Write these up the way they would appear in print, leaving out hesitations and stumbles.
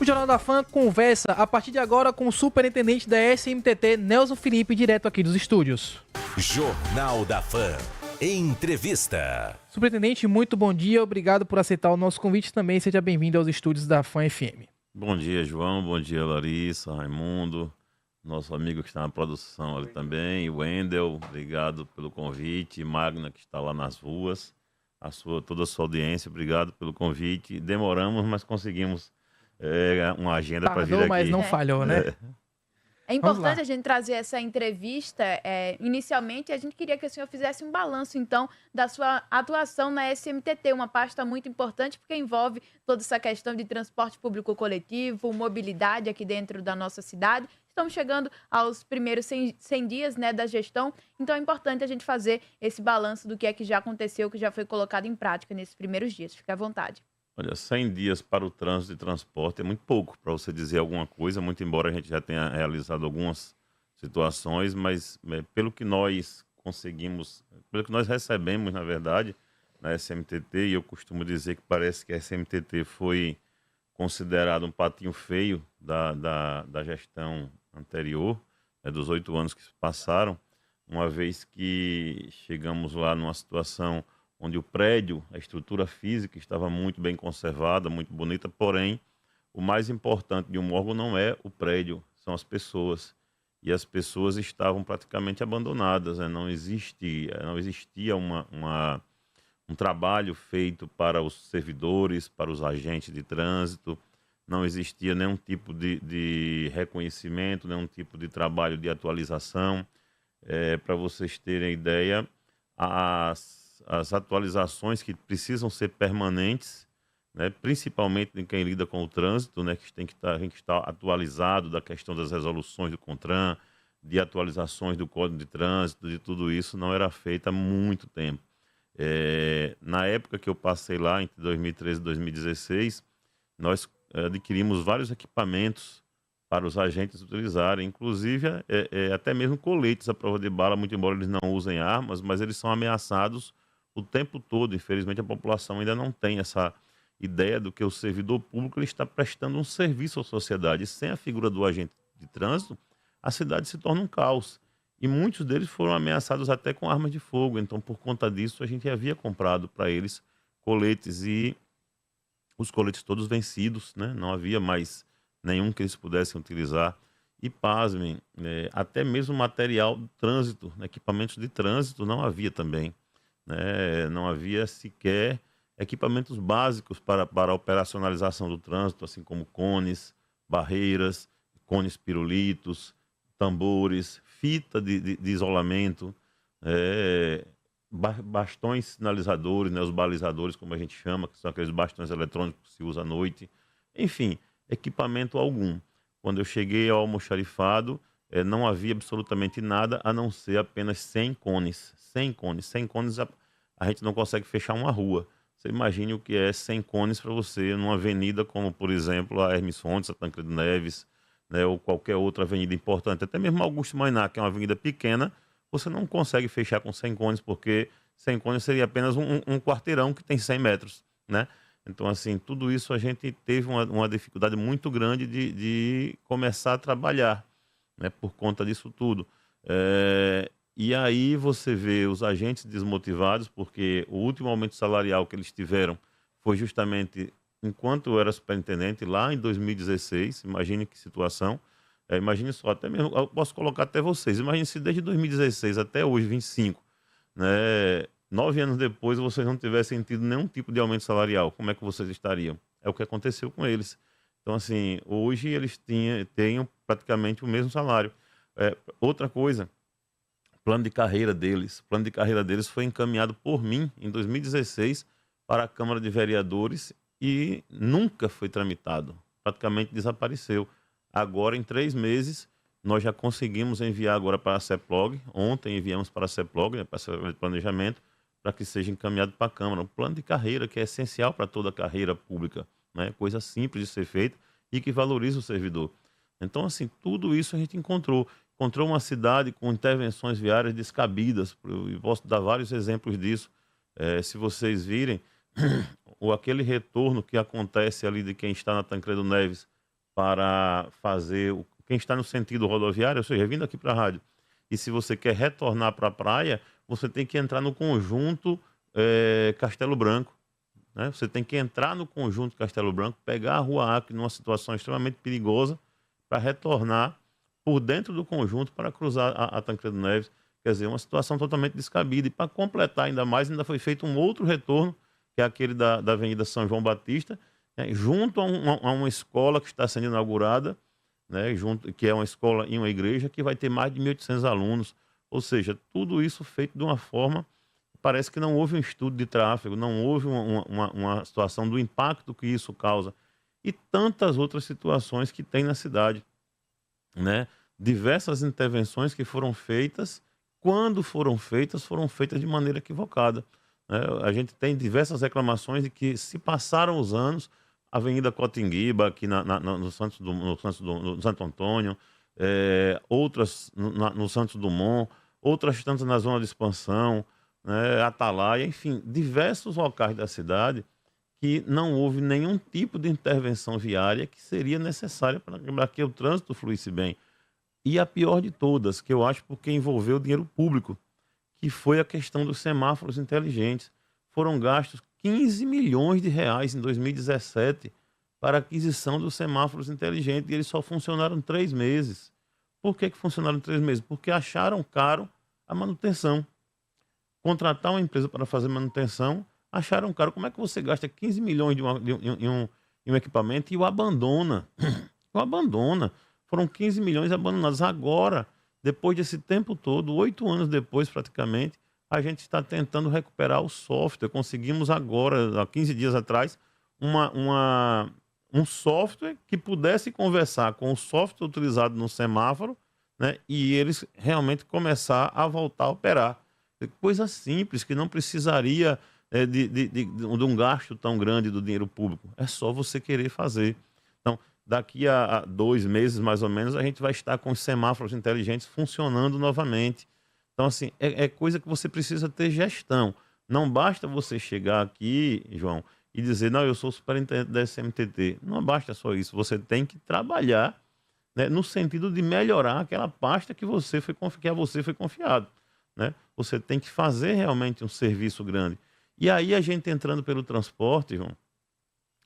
O Jornal da Fã conversa a partir de agora com o superintendente da SMTT, Nelson Felipe, direto aqui dos estúdios. Jornal da Fã. Entrevista. Superintendente, muito bom dia, obrigado por aceitar o nosso convite também. Seja bem-vindo aos estúdios da Fã FM. Bom dia, João. Bom dia, Larissa, Raimundo, nosso amigo que está na produção ali também, o Wendel, obrigado pelo convite, Magna, que está lá nas ruas, toda a sua audiência, obrigado pelo convite. Demoramos, mas conseguimos uma agenda para vir aqui. Mas não falhou, né? É importante a gente trazer essa entrevista. Inicialmente, a gente queria que o senhor fizesse um balanço, então, da sua atuação na SMTT, uma pasta muito importante, porque envolve toda essa questão de transporte público coletivo, mobilidade aqui dentro da nossa cidade. Estamos chegando aos primeiros 100 dias, né, da gestão, então é importante a gente fazer esse balanço do que é que já aconteceu, que já foi colocado em prática nesses primeiros dias. Fique à vontade. Olha, 100 dias para o trânsito e transporte é muito pouco para você dizer alguma coisa, muito embora a gente já tenha realizado algumas situações, mas pelo que nós conseguimos, pelo que nós recebemos, na verdade, na SMTT, e eu costumo dizer que parece que a SMTT foi considerado um patinho feio da gestão anterior, dos 8 anos que passaram, uma vez que chegamos lá numa situação onde o prédio, a estrutura física estava muito bem conservada, muito bonita, porém, o mais importante de um órgão não é o prédio, são as pessoas. E as pessoas estavam praticamente abandonadas, né? Não existia um trabalho feito para os servidores, para os agentes de trânsito, não existia nenhum tipo de reconhecimento, nenhum tipo de trabalho de atualização. Para vocês terem ideia, as atualizações que precisam ser permanentes, né, principalmente em quem lida com o trânsito, né, que tem que estar atualizado da questão das resoluções do CONTRAN, de atualizações do Código de Trânsito, de tudo isso, não era feito há muito tempo. Na época que eu passei lá, entre 2013 e 2016, nós adquirimos vários equipamentos para os agentes utilizarem, inclusive até mesmo coletes à prova de bala, muito embora eles não usem armas, mas eles são ameaçados o tempo todo. Infelizmente, a população ainda não tem essa ideia do que o servidor público ele está prestando um serviço à sociedade. E sem a figura do agente de trânsito, a cidade se torna um caos. E muitos deles foram ameaçados até com armas de fogo. Então, por conta disso, a gente havia comprado para eles coletes e os coletes todos vencidos, né? Não havia mais nenhum que eles pudessem utilizar. E, pasmem, até mesmo material de trânsito, equipamentos de trânsito, não havia também. Não havia sequer equipamentos básicos para a operacionalização do trânsito, assim como cones, barreiras, cones pirulitos, tambores, fita de isolamento, bastões sinalizadores, né, os balizadores, como a gente chama, que são aqueles bastões eletrônicos que se usa à noite. Enfim, equipamento algum. Quando eu cheguei ao almoxarifado, não havia absolutamente nada a não ser apenas 100 cones. 100 cones. 100 cones a gente não consegue fechar uma rua. Você imagine o que é 100 cones para você numa avenida como, por exemplo, a Hermes Fontes, a Tancredo Neves, né, ou qualquer outra avenida importante. Até mesmo Augusto Mainá, que é uma avenida pequena, você não consegue fechar com 100 cones, porque 100 cones seria apenas um quarteirão que tem 100 metros, né? Então, assim, tudo isso a gente teve uma dificuldade muito grande de começar a trabalhar, né, por conta disso tudo. E aí você vê os agentes desmotivados, porque o último aumento salarial que eles tiveram foi justamente enquanto eu era superintendente, lá em 2016. Imagine que situação. Imagine só, até mesmo, eu posso colocar até vocês, imagine se desde 2016 até hoje, 25, né, 9 anos depois, vocês não tivessem tido nenhum tipo de aumento salarial, como é que vocês estariam? É o que aconteceu com eles. Então, assim, hoje eles têm praticamente o mesmo salário. Outra coisa, o plano de carreira deles foi encaminhado por mim em 2016 para a Câmara de Vereadores e nunca foi tramitado, praticamente desapareceu. Agora, em 3 meses, nós já conseguimos enviar agora para a CEPLOG, ontem enviamos para a CEPLOG, né, para a Secretaria de Planejamento, para que seja encaminhado para a Câmara. Um plano de carreira que é essencial para toda a carreira pública, né? Coisa simples de ser feita e que valoriza o servidor. Então, assim, tudo isso a gente encontrou. Encontrou uma cidade com intervenções viárias descabidas, e posso dar vários exemplos disso. Se vocês virem, ou aquele retorno que acontece ali de quem está na Tancredo Neves para fazer quem está no sentido rodoviário, ou seja, vindo aqui para a rádio, e se você quer retornar para a praia, você tem que entrar no conjunto Castelo Branco, né? Você tem que entrar no conjunto Castelo Branco, pegar a Rua Acre numa situação extremamente perigosa para retornar por dentro do conjunto para cruzar a Tancredo Neves. Quer dizer, uma situação totalmente descabida. E para completar ainda mais, ainda foi feito um outro retorno, que é aquele da Avenida São João Batista, né, junto a uma escola que está sendo inaugurada, né, que é uma escola e uma igreja, que vai ter mais de 1.800 alunos. Ou seja, tudo isso feito de uma forma... Parece que não houve um estudo de tráfego, não houve uma situação do impacto que isso causa. E tantas outras situações que tem na cidade, né? Diversas intervenções que foram feitas, quando foram feitas de maneira equivocada, né? A gente tem diversas reclamações de que se passaram os anos, a Avenida Cotinguiba, aqui no Santo Antônio, outras no Santos Dumont, outras tantas na zona de expansão, né, Atalaia, enfim, diversos locais da cidade que não houve nenhum tipo de intervenção viária que seria necessária para que o trânsito fluísse bem. E a pior de todas, que eu acho porque envolveu dinheiro público, que foi a questão dos semáforos inteligentes. Foram gastos 15 milhões de reais em 2017 para a aquisição dos semáforos inteligentes e eles só funcionaram 3 meses. Por que funcionaram 3 meses? Porque acharam caro a manutenção. Contratar uma empresa para fazer manutenção, acharam caro. Como é que você gasta 15 milhões de um equipamento e o abandona? O abandona. Foram 15 milhões abandonados. Agora, depois desse tempo todo, 8 anos depois praticamente, a gente está tentando recuperar o software. Conseguimos agora, há 15 dias atrás, um software que pudesse conversar com o software utilizado no semáforo, né, e eles realmente começar a voltar a operar. Coisa simples, que não precisaria de um gasto tão grande do dinheiro público. É só você querer fazer. Então, daqui a 2 meses, mais ou menos, a gente vai estar com os semáforos inteligentes funcionando novamente. Então, assim, é coisa que você precisa ter gestão. Não basta você chegar aqui, João, e dizer, não, eu sou superintendente da SMTT. Não basta só isso. Você tem que trabalhar, né, no sentido de melhorar aquela pasta que a você foi confiado. Né? Você tem que fazer realmente um serviço grande. E aí a gente entrando pelo transporte, João,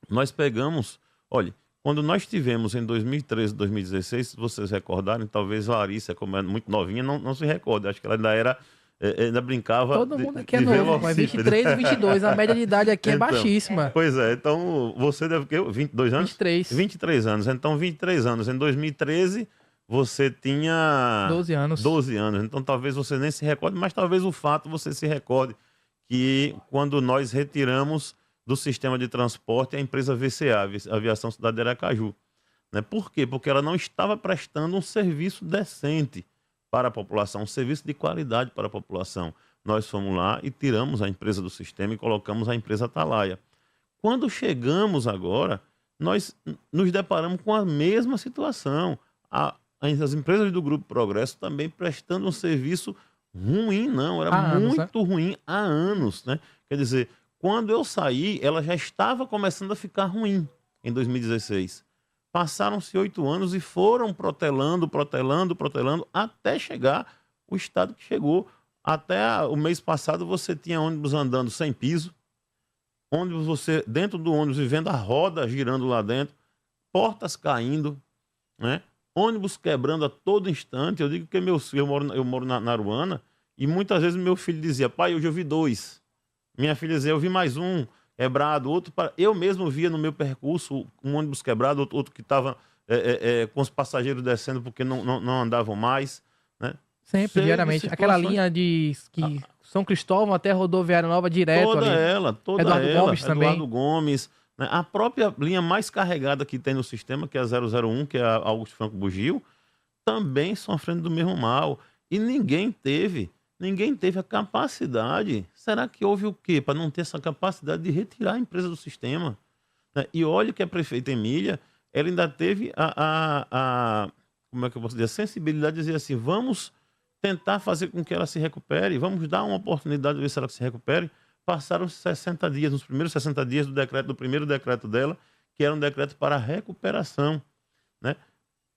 nós pegamos, olha, quando nós tivemos em 2013, 2016, se vocês recordarem, talvez Larissa, como é muito novinha, não se recorda, acho que ela ainda brincava. Todo mundo aqui é novo, mas 23 e 22, a média de idade aqui é baixíssima. Pois é, então você deve ter 22 anos? 23. 23 anos, então 23 anos. Em 2013... você tinha 12 anos. 12 anos, então talvez você nem se recorde, mas talvez o fato você se recorde que quando nós retiramos do sistema de transporte a empresa VCA, Aviação Cidade de Aracaju. Né? Por quê? Porque ela não estava prestando um serviço decente para a população, um serviço de qualidade para a população. Nós fomos lá e tiramos a empresa do sistema e colocamos a empresa Atalaia. Quando chegamos agora, nós nos deparamos com a mesma situação. As empresas do Grupo Progresso também prestando um serviço ruim, era muito ruim há anos, né? Quer dizer, quando eu saí, ela já estava começando a ficar ruim em 2016. Passaram-se 8 anos e foram protelando, até chegar o estado que chegou. Até o mês passado você tinha ônibus andando sem piso, ônibus você dentro do ônibus e vendo a roda girando lá dentro, portas caindo, né? Ônibus quebrando a todo instante. Eu digo que eu moro na Aruana e muitas vezes meu filho dizia, pai, hoje eu vi 2. Minha filha dizia, eu vi mais um quebrado, outro. Eu mesmo via no meu percurso um ônibus quebrado, outro que estava com os passageiros descendo porque não andavam mais. Né? Sempre, diariamente. Aquela linha de São Cristóvão até a Rodoviária Nova direto toda ali. Ela. Gomes também. Eduardo Gomes. Né? A própria linha mais carregada que tem no sistema, que é a 001, que é a Augusto Franco Bugio, também sofrendo do mesmo mal. E ninguém teve a capacidade. Será que houve o quê? Para não ter essa capacidade de retirar a empresa do sistema. Né? E olha que a prefeita Emília, ela ainda teve como é que eu posso dizer? A sensibilidade de dizer assim, vamos tentar fazer com que ela se recupere, vamos dar uma oportunidade de ver se ela se recupere. Passaram 60 dias, nos primeiros 60 dias do primeiro decreto dela, que era um decreto para recuperação.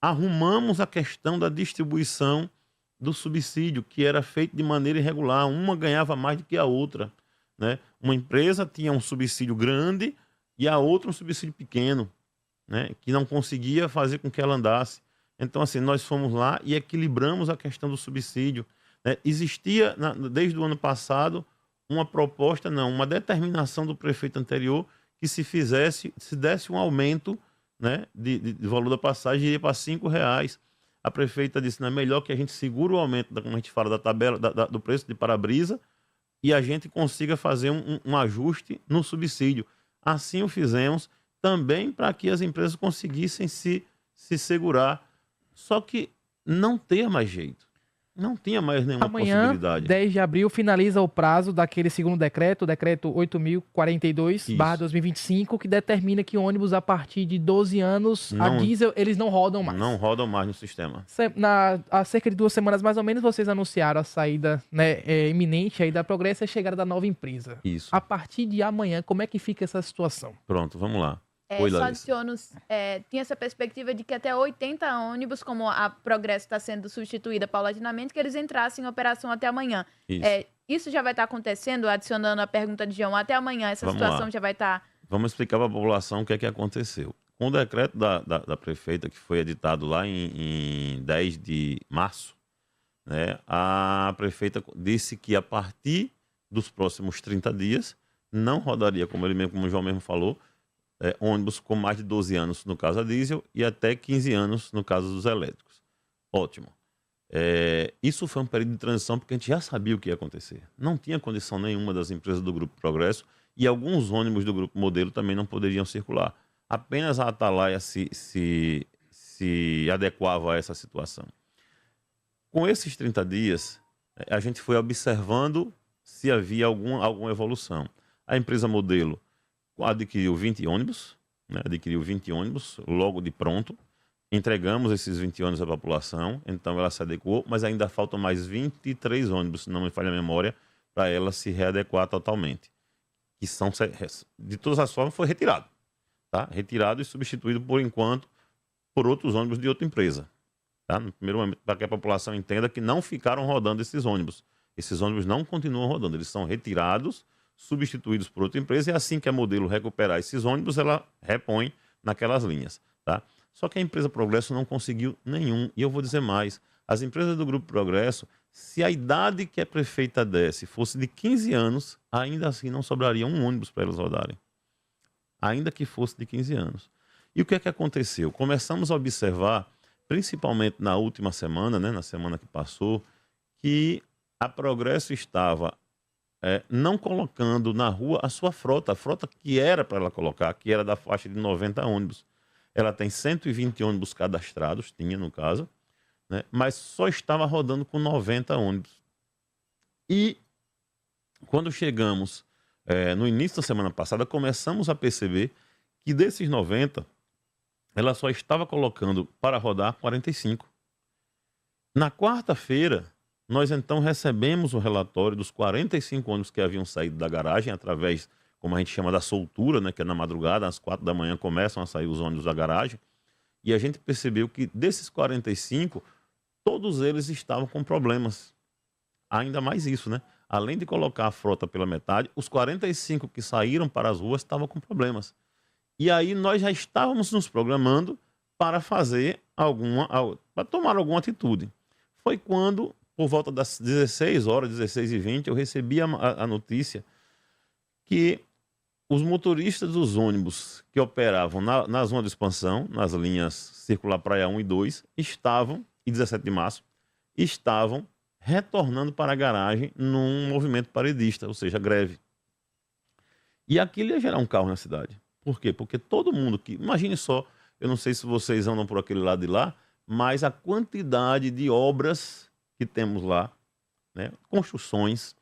arrumamos a questão da distribuição do subsídio, que era feito de maneira irregular. Uma ganhava mais do que a outra, né? Uma empresa tinha um subsídio grande e a outra um subsídio pequeno, né? Que não conseguia fazer com que ela andasse. Então, assim, nós fomos lá e equilibramos a questão do subsídio, né? Existia, desde o ano passado, uma determinação do prefeito anterior que se desse um aumento, né, de valor da passagem, iria para R$5. A prefeita disse, não é melhor que a gente segure o aumento, como a gente fala, da tabela, do preço de para-brisa, e a gente consiga fazer um ajuste no subsídio. Assim o fizemos, também para que as empresas conseguissem se segurar. Só que não tinha mais jeito. Não tinha mais nenhuma possibilidade. Amanhã, 10 de abril, finaliza o prazo daquele segundo decreto, o decreto 8.042/2025, que determina que ônibus a partir de 12 anos a diesel, eles não rodam mais. Não rodam mais no sistema. Há cerca de 2 semanas, mais ou menos, vocês anunciaram a saída, né, iminente aí da Progresso e a chegada da nova empresa. Isso. A partir de amanhã, como é que fica essa situação? Pronto, vamos lá. Só adiciono, tinha essa perspectiva de que até 80 ônibus, como a Progresso está sendo substituída paulatinamente, que eles entrassem em operação até amanhã. Isso já vai estar acontecendo, adicionando a pergunta de João, até amanhã essa situação já vai estar... Vamos explicar para a população o que é que aconteceu. Com o decreto da prefeita, que foi editado lá em 10 de março, né, a prefeita disse que a partir dos próximos 30 dias, não rodaria, como o João mesmo falou, ônibus com mais de 12 anos, no caso a diesel, e até 15 anos, no caso dos elétricos. Ótimo. Isso foi um período de transição, porque a gente já sabia o que ia acontecer. Não tinha condição nenhuma das empresas do Grupo Progresso, e alguns ônibus do Grupo Modelo também não poderiam circular. Apenas a Atalaia se adequava a essa situação. Com esses 30 dias, a gente foi observando se havia alguma evolução. A empresa Modelo adquiriu 20 ônibus, né? Adquiriu 20 ônibus logo de pronto. Entregamos esses 20 ônibus à população, então ela se adequou, mas ainda faltam mais 23 ônibus, se não me falha a memória, para ela se readequar totalmente. Que são, de todas as formas, foi retirado. Tá? Retirado e substituído, por enquanto, por outros ônibus de outra empresa. Tá? No primeiro momento, para que a população entenda que não ficaram rodando esses ônibus. Esses ônibus não continuam rodando, eles são retirados, substituídos por outra empresa, e assim que a Modelo recuperar esses ônibus, ela repõe naquelas linhas. Tá? Só que a empresa Progresso não conseguiu nenhum. E eu vou dizer mais, as empresas do Grupo Progresso, se a idade que a prefeita desse fosse de 15 anos, ainda assim não sobraria um ônibus para elas rodarem. Ainda que fosse de 15 anos. E o que é que aconteceu? Começamos a observar, principalmente na última semana, né, na semana que passou, que a Progresso estava não colocando na rua a sua frota, a frota que era para ela colocar, que era da faixa de 90 ônibus. Ela tem 120 ônibus cadastrados, tinha no caso, né, mas só estava rodando com 90 ônibus. E quando chegamos no início da semana passada, começamos a perceber que desses 90, ela só estava colocando para rodar 45. Na quarta-feira, nós então recebemos o relatório dos 45 ônibus que haviam saído da garagem através, como a gente chama, da soltura, né, que é na madrugada, às 4 da manhã começam a sair os ônibus da garagem, e a gente percebeu que desses 45, todos eles estavam com problemas. Ainda mais isso, né? Além de colocar a frota pela metade, os 45 que saíram para as ruas estavam com problemas. E aí nós já estávamos nos programando para fazer para tomar alguma atitude. Foi quando, por volta das 16 horas, 16h20, eu recebi a notícia que os motoristas dos ônibus que operavam na zona de expansão, nas linhas Circular Praia 1 e 2, e 17 de março, estavam retornando para a garagem num movimento paredista, ou seja, greve. E aquilo ia gerar um caos na cidade. Por quê? Porque todo mundo que... Imagine só, eu não sei se vocês andam por aquele lado de lá, mas a quantidade de obras que temos lá, né, construções,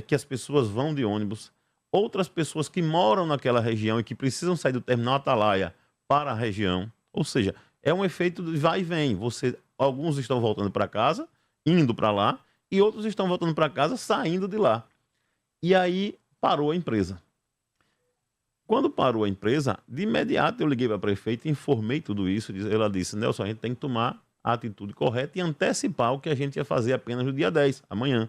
que as pessoas vão de ônibus, outras pessoas que moram naquela região e que precisam sair do terminal Atalaia para a região. Ou seja, é um efeito de vai e vem. Alguns estão voltando para casa, indo para lá, e outros estão voltando para casa, saindo de lá. E aí parou a empresa. Quando parou a empresa, de imediato eu liguei para a prefeita e informei tudo isso. Ela disse, Nelson, a gente tem que tomar a atitude correta e antecipar o que a gente ia fazer apenas no dia 10, amanhã.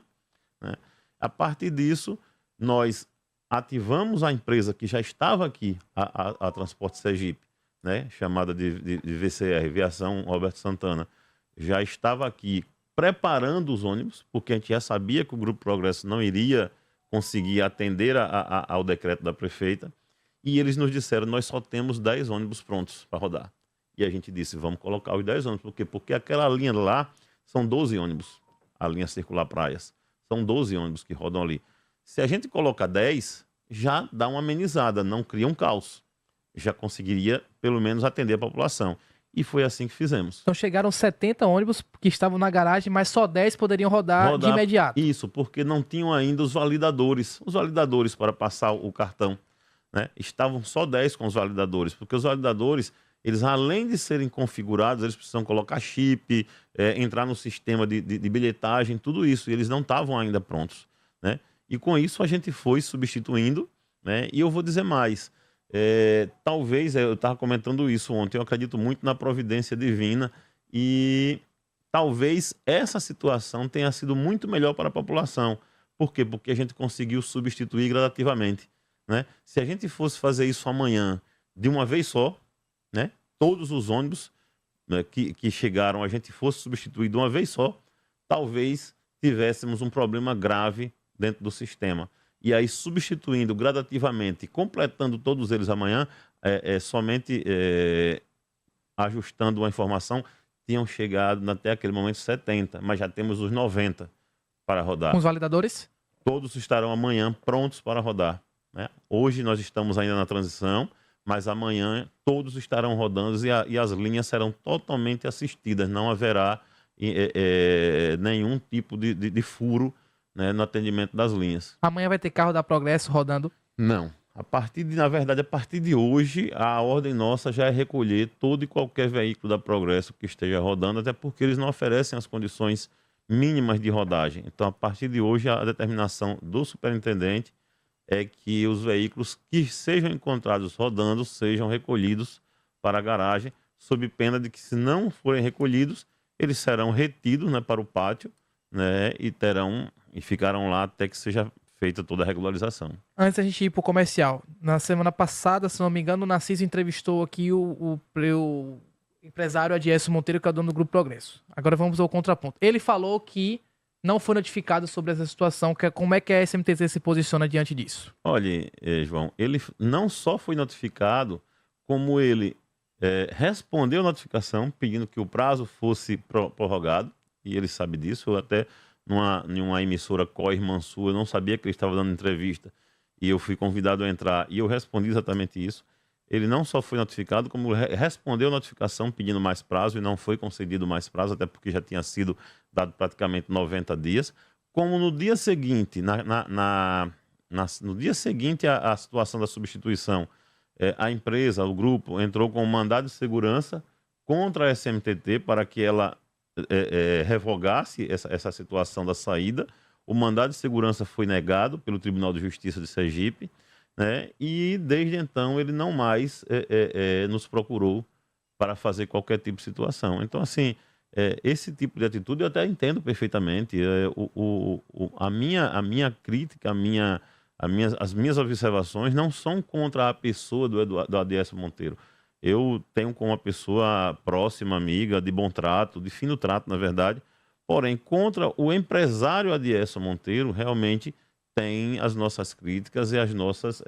Né? A partir disso, nós ativamos a empresa que já estava aqui, a Transporte Sergipe, né? Chamada de VCR, Viação Roberto Santana, já estava aqui preparando os ônibus, porque a gente já sabia que o Grupo Progresso não iria conseguir atender ao decreto da prefeita, e eles nos disseram, nós só temos 10 ônibus prontos para rodar. E a gente disse, vamos colocar os 10 ônibus. Por quê? Porque aquela linha lá são 12 ônibus, a linha circular praias. São 12 ônibus que rodam ali. Se a gente colocar 10, já dá uma amenizada, não cria um caos. Já conseguiria, pelo menos, atender a população. E foi assim que fizemos. Então chegaram 70 ônibus que estavam na garagem, mas só 10 poderiam rodar de imediato. Isso, porque não tinham ainda os validadores para passar o cartão. Né? Estavam só 10 com os validadores, porque os validadores, eles além de serem configurados, eles precisam colocar chip, entrar no sistema de bilhetagem, tudo isso, e eles não estavam ainda prontos. Né? E com isso a gente foi substituindo, né? E eu vou dizer mais, talvez, eu estava comentando isso ontem, eu acredito muito na providência divina e talvez essa situação tenha sido muito melhor para a população. Por quê? Porque a gente conseguiu substituir gradativamente. Né? Se a gente fosse fazer isso amanhã de uma vez só, né? Todos os ônibus, né, que chegaram, a gente fosse substituir de uma vez só, talvez tivéssemos um problema grave dentro do sistema. E aí, substituindo gradativamente, completando todos eles amanhã, somente ajustando uma informação, tinham chegado até aquele momento 70, mas já temos os 90 para rodar. Com os validadores? Todos estarão amanhã prontos para rodar. Né? Hoje nós estamos ainda na transição, mas amanhã todos estarão rodando e as linhas serão totalmente assistidas. Não haverá nenhum tipo de furo, né, no atendimento das linhas. Amanhã vai ter carro da Progresso rodando? Não. Na verdade, a partir de hoje, a ordem nossa já é recolher todo e qualquer veículo da Progresso que esteja rodando, até porque eles não oferecem as condições mínimas de rodagem. Então, a partir de hoje, a determinação do superintendente é que os veículos que sejam encontrados rodando sejam recolhidos para a garagem, sob pena de que, se não forem recolhidos, eles serão retidos, né, para o pátio, né, e ficarão lá até que seja feita toda a regularização. Antes da gente ir para o comercial, na semana passada, se não me engano, o Narciso entrevistou aqui o empresário Adiesso Monteiro, que é o dono do Grupo Progresso. Agora vamos ao contraponto. Ele falou que não foi notificado sobre essa situação. Como é que a SMTT se posiciona diante disso? Olha, João, ele não só foi notificado, como ele respondeu a notificação pedindo que o prazo fosse prorrogado, e ele sabe disso. Eu até, numa emissora co-irmã sua, eu não sabia que ele estava dando entrevista, e eu fui convidado a entrar, e eu respondi exatamente isso. Ele não só foi notificado, como respondeu a notificação pedindo mais prazo, e não foi concedido mais prazo, até porque já tinha sido dado praticamente 90 dias. Como no dia seguinte, no dia seguinte à situação da substituição, a empresa, o grupo, entrou com um mandado de segurança contra a SMTT para que ela revogasse essa situação da saída. O mandado de segurança foi negado pelo Tribunal de Justiça de Sergipe, né? E desde então ele não mais nos procurou para fazer qualquer tipo de situação. Então, assim, esse tipo de atitude eu até entendo perfeitamente. A minha crítica, as minhas observações não são contra a pessoa do Adiesso Monteiro. Eu tenho como uma pessoa próxima, amiga, de bom trato, de fino trato, na verdade. Porém, contra o empresário Adiesso Monteiro, realmente tem as nossas críticas e as nossas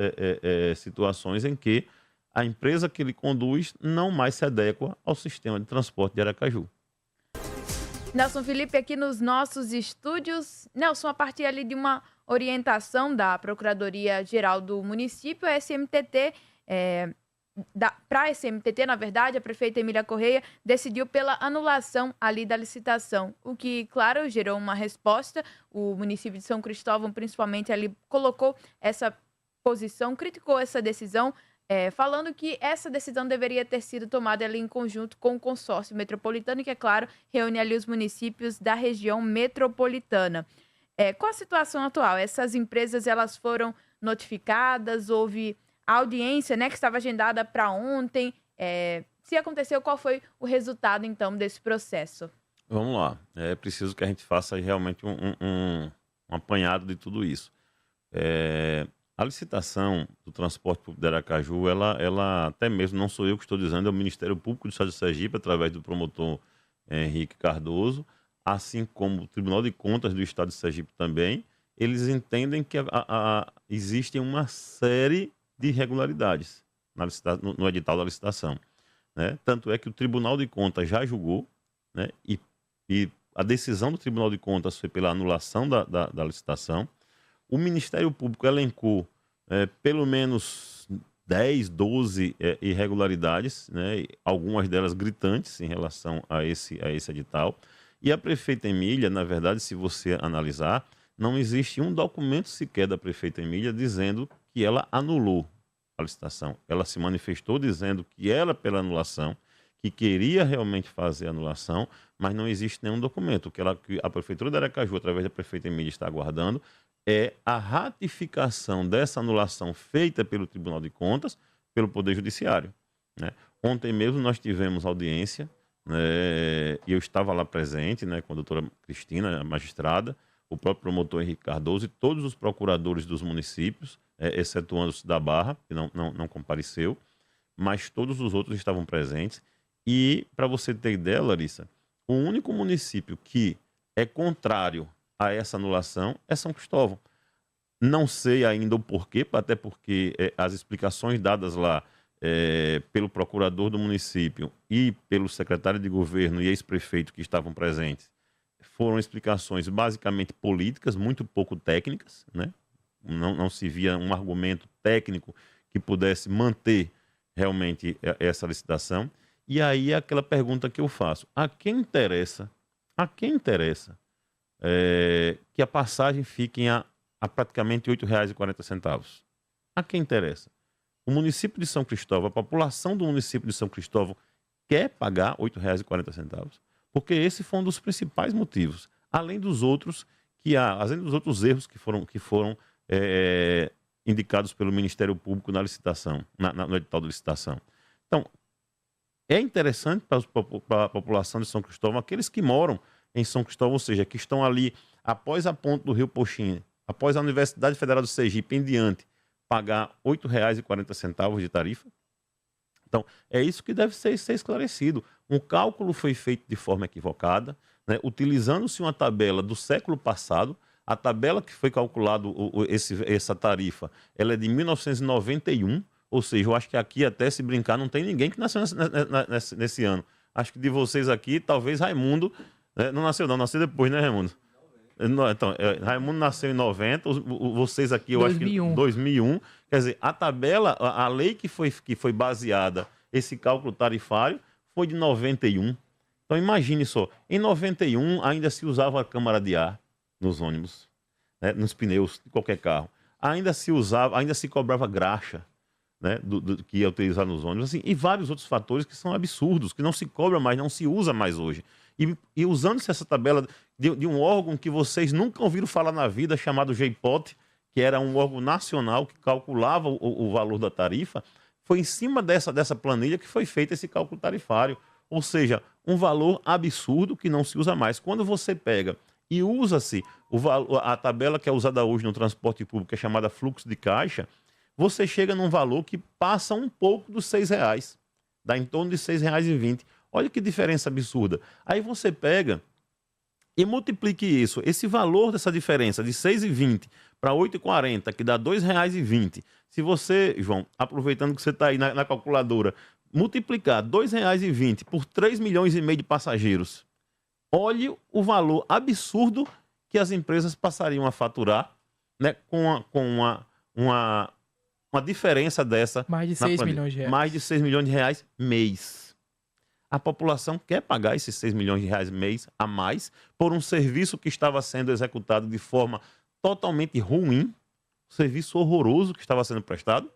situações em que a empresa que ele conduz não mais se adequa ao sistema de transporte de Aracaju. Nelson Felipe, aqui nos nossos estúdios. Nelson, a partir ali de uma orientação da Procuradoria-Geral do município, a SMTT, para a SMTT, na verdade, a prefeita Emília Correia decidiu pela anulação ali da licitação, o que, claro, gerou uma resposta. O município de São Cristóvão, principalmente, ali colocou essa posição, criticou essa decisão, falando que essa decisão deveria ter sido tomada ali em conjunto com o consórcio metropolitano, que, é claro, reúne ali os municípios da região metropolitana. Qual a situação atual? Essas empresas, elas foram notificadas? Houve a audiência, né, que estava agendada para ontem, se aconteceu, qual foi o resultado, então, desse processo? Vamos lá. É preciso que a gente faça realmente um apanhado de tudo isso. A licitação do transporte público de Aracaju, ela até mesmo, não sou eu que estou dizendo, é o Ministério Público do Estado de Sergipe, através do promotor Henrique Cardoso, assim como o Tribunal de Contas do Estado de Sergipe também, eles entendem que existe uma série de irregularidades no edital da licitação, né? Tanto é que o Tribunal de Contas já julgou, né? E a decisão do Tribunal de Contas foi pela anulação da licitação. O Ministério Público elencou pelo menos 10, 12 irregularidades, né? Algumas delas gritantes em relação a esse edital. E a prefeita Emília, na verdade, se você analisar, não existe um documento sequer da prefeita Emília dizendo que ela anulou a licitação. Ela se manifestou dizendo que ela, pela anulação, que queria realmente fazer a anulação, mas não existe nenhum documento. O que a Prefeitura de Aracaju, através da prefeita Emília, está aguardando é a ratificação dessa anulação feita pelo Tribunal de Contas, pelo Poder Judiciário, né? Ontem mesmo nós tivemos audiência, né, e eu estava lá presente, né, com a doutora Cristina, a magistrada, o próprio promotor Henrique Cardoso e todos os procuradores dos municípios, excetuando o da Barra, que não compareceu, mas todos os outros estavam presentes. E, para você ter ideia, Larissa, o único município que é contrário a essa anulação é São Cristóvão. Não sei ainda o porquê, até porque as explicações dadas lá pelo procurador do município e pelo secretário de governo e ex-prefeito que estavam presentes foram explicações basicamente políticas, muito pouco técnicas, né? Não se via um argumento técnico que pudesse manter realmente essa licitação. E aí é aquela pergunta que eu faço: a quem interessa que a passagem fique a praticamente R$ 8,40? A quem interessa? O município de São Cristóvão, a população do município de São Cristóvão quer pagar R$ 8,40? Porque esse foi um dos principais motivos, além dos outros erros que foram indicados pelo Ministério Público na licitação, no edital de licitação. Então, é interessante para a população de São Cristóvão, aqueles que moram em São Cristóvão, ou seja, que estão ali após a ponte do Rio Poxinha, após a Universidade Federal do Sergipe em diante, pagar R$ 8,40 de tarifa. Então, é isso que deve ser esclarecido. Um cálculo foi feito de forma equivocada, né, utilizando-se uma tabela do século passado. A tabela que foi calculada, essa tarifa, ela é de 1991, ou seja, eu acho que aqui, até se brincar, não tem ninguém que nasceu nesse ano. Acho que de vocês aqui, talvez Raimundo, né, não nasceu não, nasceu depois, né, Raimundo? Então, Raimundo nasceu em 90, vocês aqui, eu 2001. Acho que 2001. Quer dizer, a tabela, a lei que foi baseada, esse cálculo tarifário, foi de 91. Então, imagine só, em 91 ainda se usava a câmara de ar nos ônibus, né, nos pneus de qualquer carro. Ainda se cobrava graxa, né, que ia utilizar nos ônibus, assim, e vários outros fatores que são absurdos, que não se cobra mais, não se usa mais hoje. E usando-se essa tabela de um órgão que vocês nunca ouviram falar na vida, chamado GEIPOT, que era um órgão nacional que calculava o valor da tarifa, foi em cima dessa planilha que foi feito esse cálculo tarifário. Ou seja, um valor absurdo que não se usa mais. Quando você pega e usa-se a tabela que é usada hoje no transporte público, que é chamada fluxo de caixa, você chega num valor que passa um pouco dos R$ 6,00. Dá em torno de R$ 6,20. Olha que diferença absurda. Aí você pega e multiplique isso. Esse valor dessa diferença de R$ 6,20 para R$ 8,40, que dá R$ 2,20. Se você, João, aproveitando que você está aí na calculadora, multiplicar R$ 2,20 por 3,5 milhões de passageiros, olhe o valor absurdo que as empresas passariam a faturar, né, com uma diferença dessa. Mais de 6 milhões de reais. Mais de 6 milhões de reais mês. A população quer pagar esses 6 milhões de reais mês a mais por um serviço que estava sendo executado de forma totalmente ruim, um serviço horroroso que estava sendo prestado.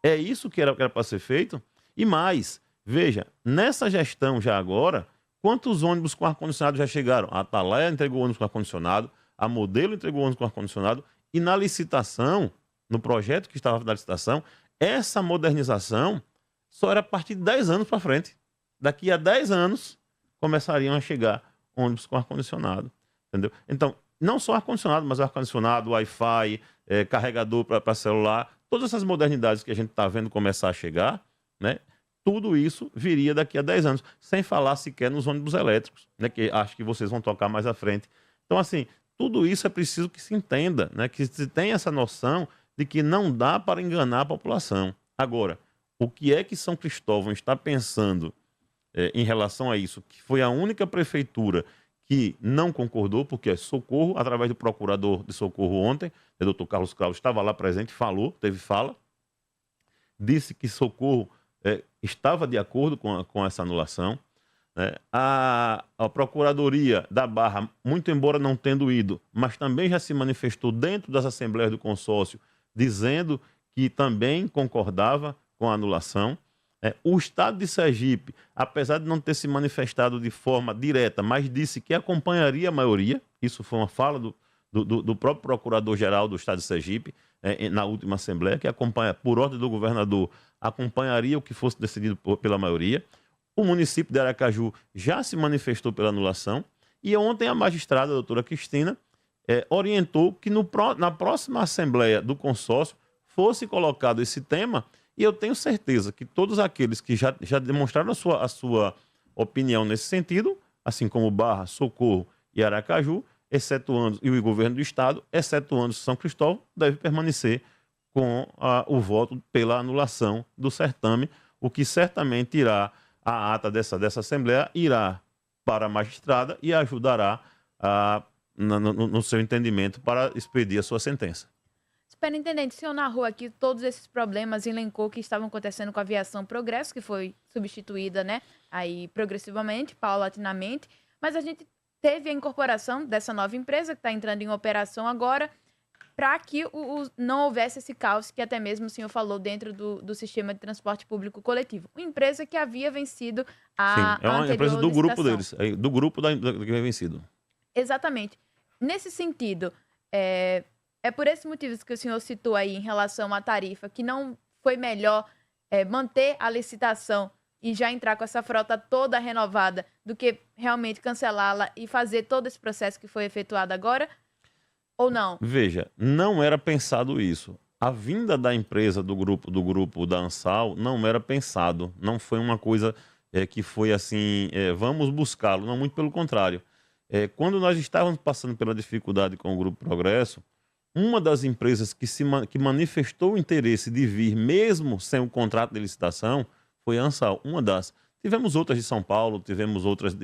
É isso que era para ser feito. E mais, veja, nessa gestão já agora, quantos ônibus com ar-condicionado já chegaram? A Atalaia entregou ônibus com ar-condicionado, a Modelo entregou ônibus com ar-condicionado, e na licitação, no projeto que estava na licitação, essa modernização só era a partir de 10 anos para frente. Daqui a 10 anos começariam a chegar ônibus com ar-condicionado, entendeu? Então, não só ar-condicionado, mas ar-condicionado, Wi-Fi, carregador para celular, todas essas modernidades que a gente está vendo começar a chegar, né? Tudo isso viria daqui a 10 anos, sem falar sequer nos ônibus elétricos, né? Que acho que vocês vão tocar mais à frente. Então, assim, tudo isso é preciso que se entenda, né? Que se tenha essa noção de que não dá para enganar a população. Agora, o que é que São Cristóvão está pensando em relação a isso? Que foi a única prefeitura que não concordou, porque é Socorro, através do procurador de Socorro ontem, o doutor Carlos Cravo estava lá presente, falou, teve fala, disse que Socorro estava de acordo com essa anulação. A Procuradoria da Barra, muito embora não tendo ido, mas também já se manifestou dentro das assembleias do consórcio, dizendo que também concordava com a anulação. O Estado de Sergipe, apesar de não ter se manifestado de forma direta, mas disse que acompanharia a maioria, isso foi uma fala do próprio Procurador-Geral do Estado de Sergipe, na última Assembleia, que acompanha, por ordem do governador, acompanharia o que fosse decidido pela maioria. O município de Aracaju já se manifestou pela anulação e ontem a magistrada, a doutora Cristina, orientou que na próxima Assembleia do consórcio fosse colocado esse tema, e eu tenho certeza que todos aqueles que já demonstraram a sua opinião nesse sentido, assim como Barra, Socorro e Aracaju, excetuando, e o governo do Estado, excetuando São Cristóvão, deve permanecer com o voto pela anulação do certame, o que certamente irá, a ata dessa Assembleia irá para a magistrada e ajudará no seu entendimento para expedir a sua sentença. Superintendente, o senhor narrou aqui todos esses problemas e elencou que estavam acontecendo com a aviação Progresso, que foi substituída, né, aí progressivamente, paulatinamente, mas a gente teve a incorporação dessa nova empresa que está entrando em operação agora, para que não houvesse esse caos que até mesmo o senhor falou dentro do sistema de transporte público coletivo. Uma empresa que havia vencido a Sim, é uma empresa do grupo licitação. deles, do grupo que foi vencido. Exatamente. Nesse sentido, é por esses motivos que o senhor citou aí em relação à tarifa, que não foi melhor manter a licitação e já entrar com essa frota toda renovada do que realmente cancelá-la e fazer todo esse processo que foi efetuado agora? Ou não? Veja, não era pensado isso. A vinda da empresa do grupo da Ansal não era pensado. Não foi uma coisa que foi assim, vamos buscá-lo. Não, muito pelo contrário. Quando nós estávamos passando pela dificuldade com o Grupo Progresso, uma das empresas que manifestou o interesse de vir, mesmo sem o contrato de licitação, foi a Ansal, uma das. Tivemos outras de São Paulo, tivemos outras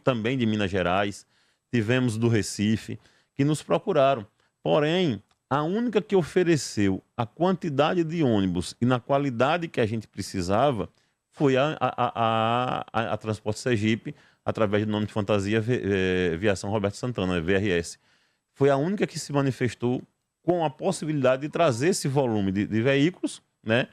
também de Minas Gerais, tivemos do Recife, que nos procuraram. Porém, a única que ofereceu a quantidade de ônibus e na qualidade que a gente precisava foi a Transporte Sergipe, através do nome de fantasia Viação Roberto Santana, VRS. Foi a única que se manifestou com a possibilidade de trazer esse volume de veículos, né,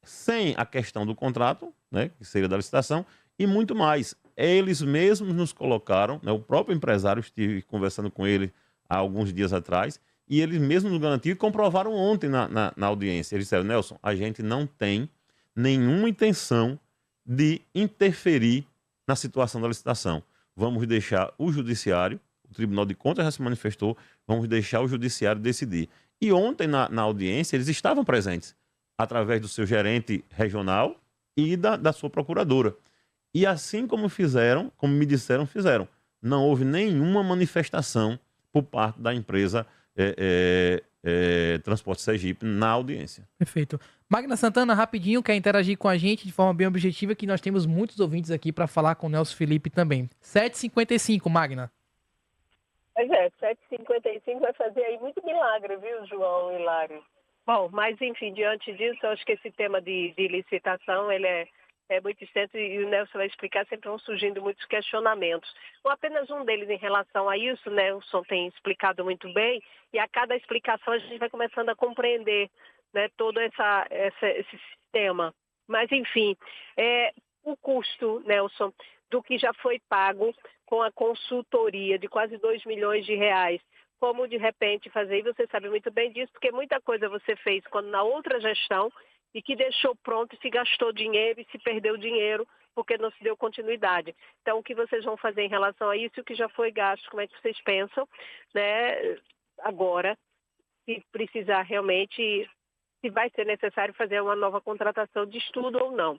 sem a questão do contrato, né, que seria da licitação, e muito mais. Eles mesmos nos colocaram, né, o próprio empresário, estive conversando com ele há alguns dias atrás, e eles mesmos nos garantiram e comprovaram ontem na audiência. Eles disseram, Nelson, a gente não tem nenhuma intenção de interferir na situação da licitação. Vamos deixar o judiciário, o Tribunal de Contas já se manifestou, vamos deixar o judiciário decidir. E ontem, na audiência, eles estavam presentes, através do seu gerente regional e da sua procuradora. E assim como fizeram, como me disseram, fizeram. Não houve nenhuma manifestação por parte da empresa Transporte Sergipe na audiência. Perfeito. Magna Santana, rapidinho, quer interagir com a gente de forma bem objetiva, que nós temos muitos ouvintes aqui para falar com o Nelson Felipe também. 7h55, Magna. Pois é, 7h55 vai fazer aí muito milagre, viu, João e Hilário? Bom, mas enfim, diante disso, eu acho que esse tema de licitação, ele é muito extenso e o Nelson vai explicar, sempre vão surgindo muitos questionamentos. Apenas um deles em relação a isso, né, o Nelson tem explicado muito bem, e a cada explicação a gente vai começando a compreender, né, todo esse sistema. Mas, enfim, o custo, Nelson, do que já foi pago com a consultoria de quase 2 milhões de reais, como de repente fazer, e você sabe muito bem disso, porque muita coisa você fez quando na outra gestão e que deixou pronto e se gastou dinheiro e se perdeu dinheiro porque não se deu continuidade. Então, o que vocês vão fazer em relação a isso e o que já foi gasto, como é que vocês pensam, né, agora, se precisar realmente, se vai ser necessário fazer uma nova contratação de estudo ou não.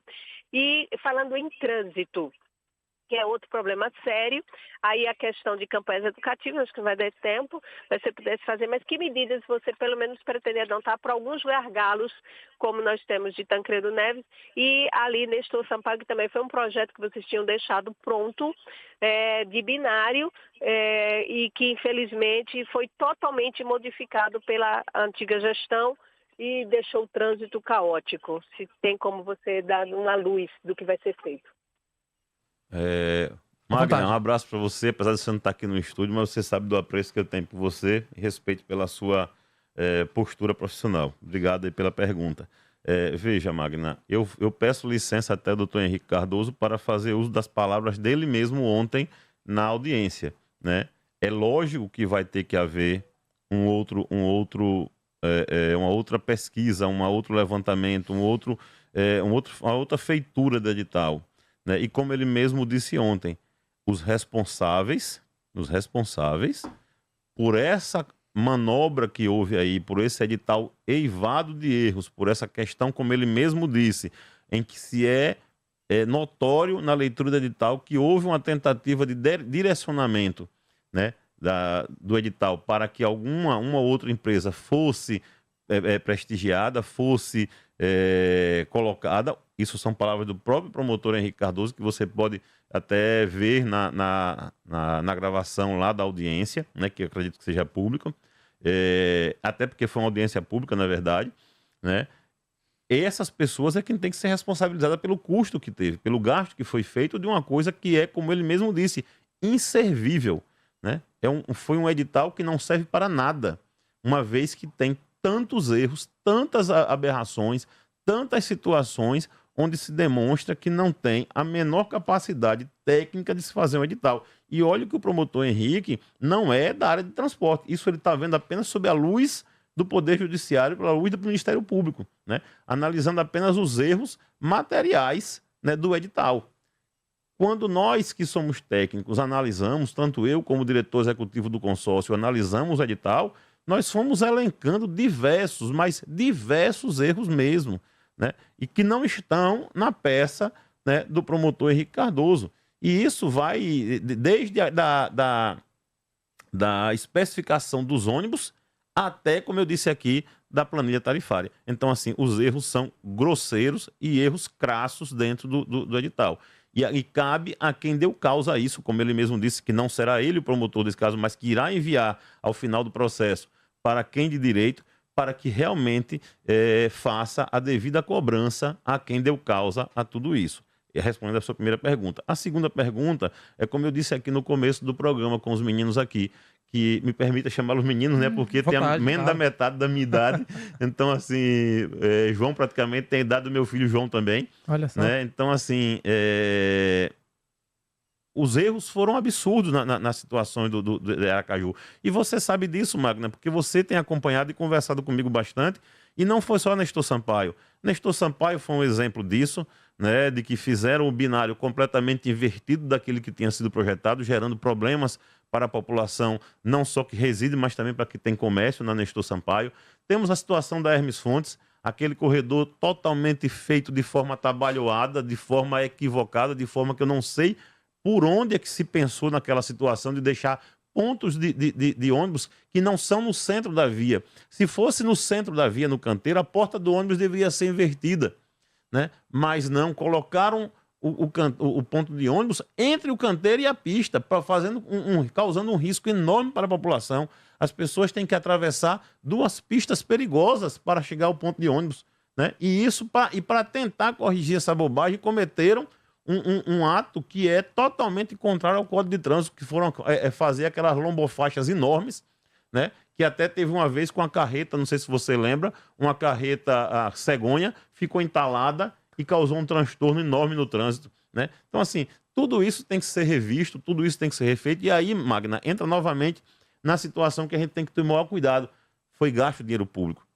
E falando em trânsito, que é outro problema sério, aí a questão de campanhas educativas, acho que não vai dar tempo, mas se você pudesse fazer, mas que medidas você pelo menos pretende adotar para alguns gargalos, como nós temos de Tancredo Neves, e ali Nestor Sampaio, que também foi um projeto que vocês tinham deixado pronto, de binário, e que infelizmente foi totalmente modificado pela antiga gestão, e deixou o trânsito caótico. Se tem como você dar uma luz do que vai ser feito. Magna, um abraço para você, apesar de você não estar aqui no estúdio, mas você sabe do apreço que eu tenho por você e respeito pela sua postura profissional. Obrigado aí pela pergunta. Veja, Magna, eu peço licença até do Dr. Henrique Cardoso para fazer uso das palavras dele mesmo ontem na audiência, né? É lógico que vai ter que haver uma outra pesquisa, um outro levantamento, uma outra feitura do edital, né? E como ele mesmo disse ontem, os responsáveis por essa manobra que houve aí, por esse edital eivado de erros, por essa questão, como ele mesmo disse, em que se é notório na leitura do edital que houve uma tentativa de direcionamento, né, do edital para que uma outra empresa fosse prestigiada, fosse colocada. Isso são palavras do próprio promotor Henrique Cardoso, que você pode até ver na gravação lá da audiência, né, que eu acredito que seja pública, até porque foi uma audiência pública, na verdade, né? E essas pessoas é quem tem que ser responsabilizada pelo custo que teve, pelo gasto que foi feito de uma coisa que é, como ele mesmo disse, inservível, né? Foi um edital que não serve para nada, uma vez que tem tantos erros, tantas aberrações, tantas situações onde se demonstra que não tem a menor capacidade técnica de se fazer um edital. E olha que o promotor Henrique não é da área de transporte. Isso ele está vendo apenas sob a luz do Poder Judiciário, pela luz do Ministério Público, né? Analisando apenas os erros materiais, né, do edital. Quando nós que somos técnicos analisamos, tanto eu como o diretor executivo do consórcio, analisamos o edital, nós fomos elencando diversos, mas diversos erros mesmo, né? E que não estão na peça, né, do promotor Henrique Cardoso. E isso vai desde da especificação dos ônibus até, como eu disse aqui, da planilha tarifária. Então, assim, os erros são grosseiros e erros crassos dentro do edital. E cabe a quem deu causa a isso, como ele mesmo disse, que não será ele o promotor desse caso, mas que irá enviar ao final do processo para quem de direito, para que realmente faça a devida cobrança a quem deu causa a tudo isso. E respondendo a sua primeira pergunta. A segunda pergunta é como eu disse aqui no começo do programa com os meninos aqui, que me permita chamá-los meninos, né? Porque tem menos da metade da minha idade. Então, assim, João praticamente tem a idade do meu filho João também. Olha só. Né? Então, assim, os erros foram absurdos nas situações do Aracaju. E você sabe disso, Magna, porque você tem acompanhado e conversado comigo bastante. E não foi só Nestor Sampaio. Nestor Sampaio foi um exemplo disso, né, de que fizeram o binário completamente invertido daquele que tinha sido projetado, gerando problemas para a população, não só que reside, mas também para que tem comércio na Nestor Sampaio. Temos a situação da Hermes Fontes, aquele corredor totalmente feito de forma atabalhoada, de forma equivocada, de forma que eu não sei por onde é que se pensou naquela situação de deixar pontos de ônibus que não são no centro da via. Se fosse no centro da via, no canteiro, a porta do ônibus deveria ser invertida, né? Mas não, colocaram o ponto de ônibus entre o canteiro e a pista, causando um risco enorme para a população. As pessoas têm que atravessar duas pistas perigosas para chegar ao ponto de ônibus, né? E para tentar corrigir essa bobagem, cometeram um ato que é totalmente contrário ao Código de Trânsito, que foram fazer aquelas lombofaixas enormes, né? Que até teve uma vez com a carreta, não sei se você lembra, uma carreta cegonha ficou entalada e causou um transtorno enorme no trânsito, né? Então, assim, tudo isso tem que ser revisto, tudo isso tem que ser refeito. E aí, Magna, entra novamente na situação que a gente tem que ter o maior cuidado. Foi gasto dinheiro público.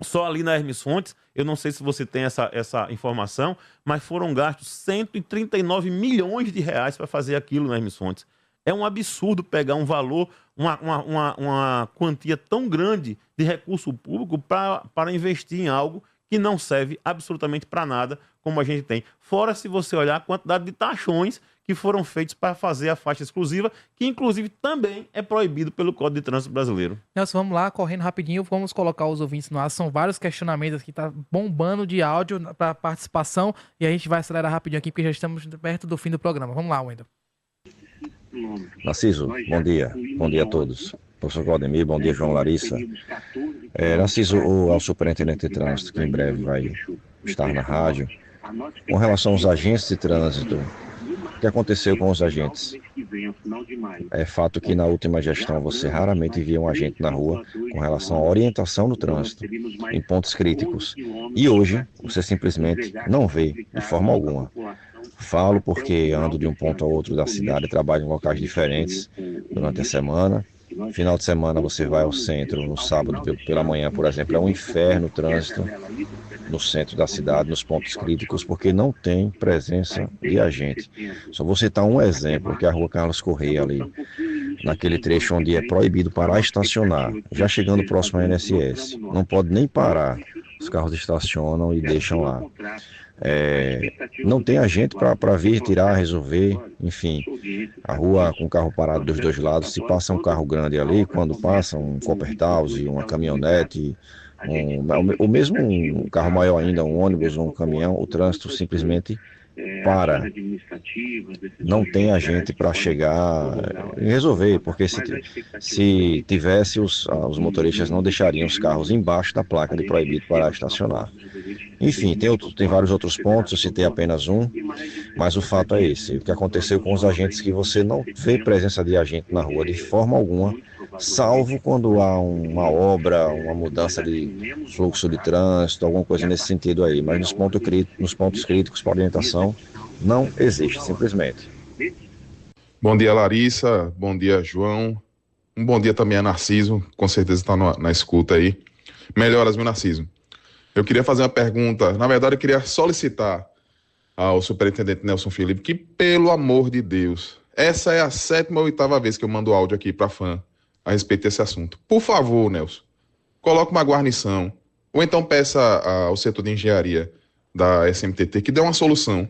Só ali na Hermes Fontes, eu não sei se você tem essa informação, mas foram gastos 139 milhões de reais para fazer aquilo na Hermes Fontes. É um absurdo pegar um valor, uma quantia tão grande de recurso público para investir em algo que não serve absolutamente para nada, como a gente tem. Fora se você olhar a quantidade de taxões que foram feitos para fazer a faixa exclusiva, que inclusive também é proibido pelo Código de Trânsito Brasileiro. Nelson, vamos lá, correndo rapidinho, vamos colocar os ouvintes no ar. São vários questionamentos que tá bombando de áudio para participação e a gente vai acelerar rapidinho aqui porque já estamos perto do fim do programa. Vamos lá, Wendel. Narciso, bom dia. Bom dia a todos. Professor Claudemir, bom dia, João Larissa. Narciso, ao superintendente de trânsito, que em breve vai estar na rádio, com relação aos agentes de trânsito, o que aconteceu com os agentes? É fato que na última gestão você raramente via um agente na rua com relação à orientação do trânsito, em pontos críticos. E hoje, você simplesmente não vê de forma alguma. Falo porque ando de um ponto a outro da cidade, trabalho em locais diferentes durante a semana. Final de semana você vai ao centro, no sábado pela manhã, por exemplo, é um inferno o trânsito no centro da cidade, nos pontos críticos, porque não tem presença de agente. Só vou citar um exemplo, que é a Rua Carlos Correia ali, naquele trecho onde é proibido parar e estacionar, já chegando próximo à INSS. Não pode nem parar, os carros estacionam e deixam lá. Não tem agente para vir, tirar, resolver, enfim, a rua com o carro parado dos dois lados, se passa um carro grande ali, quando passa um Copperhouse, uma caminhonete, ou mesmo um carro maior ainda, um ônibus ou um caminhão, o trânsito simplesmente para. Não tem agente para chegar e resolver, porque se tivesse, os motoristas não deixariam os carros embaixo da placa de proibido parar e estacionar. Enfim, tem vários outros pontos, eu citei apenas um, mas o fato é esse. O que aconteceu com os agentes, que você não vê presença de agente na rua de forma alguma, salvo quando há uma obra, uma mudança de fluxo de trânsito, alguma coisa nesse sentido aí. Mas nos pontos críticos para orientação, não existe, simplesmente. Bom dia, Larissa. Bom dia, João. Um bom dia também a Narciso, com certeza está na escuta aí. Melhoras, meu Narciso. Eu queria fazer uma pergunta, na verdade eu queria solicitar ao superintendente Nelson Felipe que, pelo amor de Deus, essa é a 7ª ou 8ª vez que eu mando áudio aqui para a FAM a respeito desse assunto. Por favor, Nelson, coloque uma guarnição, ou então peça ao setor de engenharia da SMTT que dê uma solução